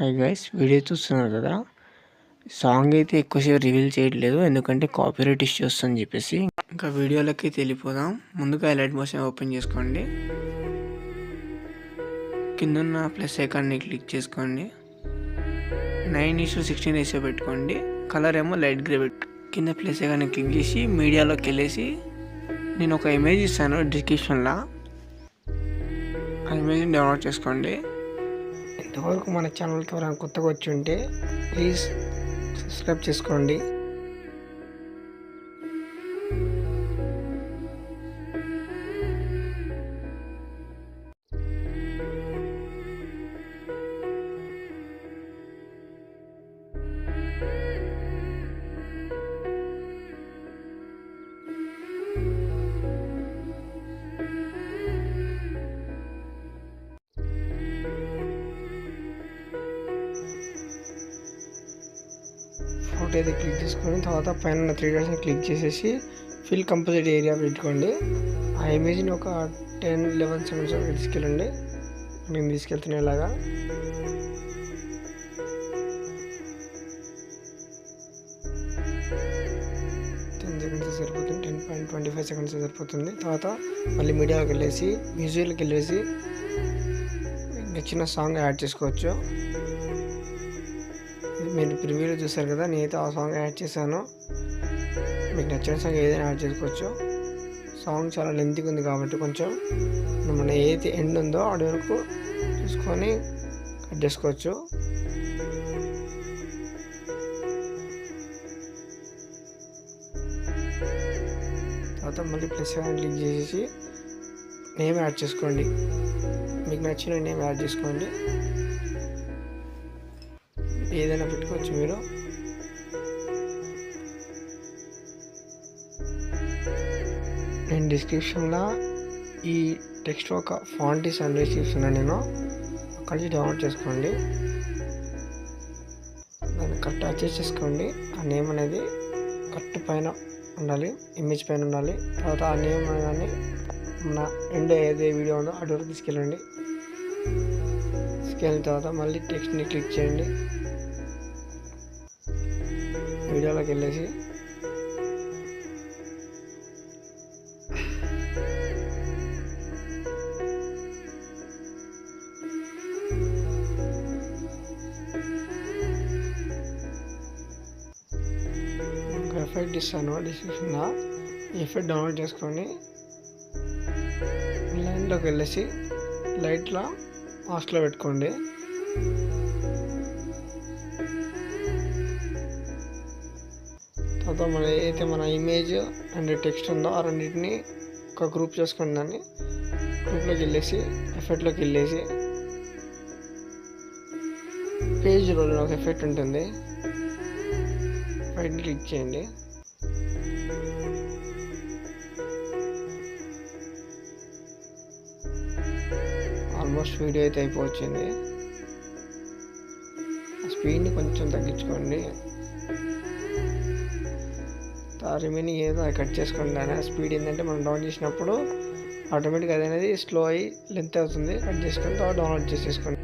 Hi guys, video చూస్తున్నారు కదా. Song అయితే ఎక్కువసేపు రివీల్ చేయట్లేదు, ఎందుకంటే కాపీరైట్ ఇష్యూ వస్తుందని చెప్పేసి. ఇంకా వీడియోలకి వెళ్ళిపోదాం. ముందుగా హైలైట్ మోషన్ ఓపెన్ చేసుకోండి. కిందన్న ప్లస్ ఐకాన్ని క్లిక్ చేసుకోండి. 9:16 రేషియో పెట్టుకోండి. కలర్ ఏమో లైట్ గ్రే పెట్టు. కింద ప్లస్ ఐకాన్ని క్లిక్ చేసి మీడియాలోకి వెళ్ళేసి నేను ఒక ఇమేజ్ ఇస్తాను డిస్క్రిప్షన్లో. ఆ ఇమేజ్ని డౌన్లోడ్ చేసుకోండి. ఇంతవరకు మన ఛానల్కి ఎవరైనా కొత్తగా వచ్చి ఉంటే ప్లీజ్ సబ్స్క్రైబ్ చేసుకోండి. ఫోటో అయితే క్లిక్ చేసుకొని తర్వాత పైన 3 డాట్స్ని క్లిక్ చేసేసి ఫిల్ కంపోజిట్ ఏరియా పెట్టుకోండి. ఆ ఇమేజ్ని ఒక 10-11 సెకండ్స్ వరకు తీసుకెళ్ళండి. నేను తీసుకెళ్తున్నాను ఇలాగా. సరిపోతుంది. 10.25 సెకండ్స్ సరిపోతుంది. తర్వాత మళ్ళీ మీడియాకి వెళ్ళేసి మ్యూజిక్కి వెళ్ళేసి నచ్చిన సాంగ్ యాడ్ చేసుకోవచ్చు. మీరు ప్రివ్యూలో చూసారు కదా, నేనైతే ఆ సాంగ్ యాడ్ చేశాను. మీకు నచ్చిన సాంగ్ ఏదైనా యాడ్ చేసుకోవచ్చు. సాంగ్ చాలా లెంత్గా ఉంది కాబట్టి కొంచెం మన ఏదైతే ఎండ్ ఉందో అడి వరకు చూసుకొని కట్ చేసుకోవచ్చు. తర్వాత మళ్ళీ ప్లస్ క్లిక్ చేసేసి నేమ్ యాడ్ చేసుకోండి. మీకు నచ్చిన నేమ్ యాడ్ చేసుకోండి. ఏదైనా పెట్టుకోవచ్చు మీరు. నేను డిస్క్రిప్షన్లో ఈ టెక్స్ట్ ఒక ఫాంట్ అండ్ డిస్క్రిప్షన్ నేను అక్కడి నుంచి డౌన్లోడ్ చేసుకోండి. దాన్ని కరెక్ట్ అడ్జస్ట్ చేసుకోండి. ఆ నేమ్ అనేది కరెక్ట్ పైన ఉండాలి, ఇమేజ్ పైన ఉండాలి. తర్వాత ఆ నేమ్ అనేది మన ఎండ్ ఏదే వీడియో ఉందో అటు వరకు తీసుకెళ్ళండి. తీసుకెళ్ళిన తర్వాత మళ్ళీ టెక్స్ట్ని క్లిక్ చేయండి. వీడియోలోకి వెళ్ళేసి ఎఫెక్ట్ ఇస్తాను డిస్క్రిప్షన్లో. ఎఫెక్ట్ డౌన్లోడ్ చేసుకొని లైన్లోకి వెళ్ళేసి లైట్లో మాస్క్లో పెట్టుకోండి. తర్వాత మన ఏదైతే మన ఇమేజ్ అండ్ టెక్స్ట్ ఉందో ఆ రెండింటిని ఒక గ్రూప్ చేసుకోండి. దాన్ని గ్రూప్లోకి వెళ్ళేసి ఎఫెక్ట్లోకి వెళ్ళేసి పేజ్ రోల్ ఒక ఎఫెక్ట్ ఉంటుంది, పైన క్లిక్ చేయండి. ఆల్మోస్ట్ వీడియో అయితే అయిపోవచ్చింది. స్పీడ్ని కొంచెం తగ్గించుకోండి. రిమైనింగ్ ఏదో కట్ చేసుకోండి. దాని స్పీడ్ ఏంటంటే మనం డౌన్ చేసినప్పుడు ఆటోమేటిక్గా అది అనేది స్లో అయ్యి లెంత్ అవుతుంది. కట్ చేసుకొని తర్వాత డౌన్లోడ్ చేసేసుకోండి.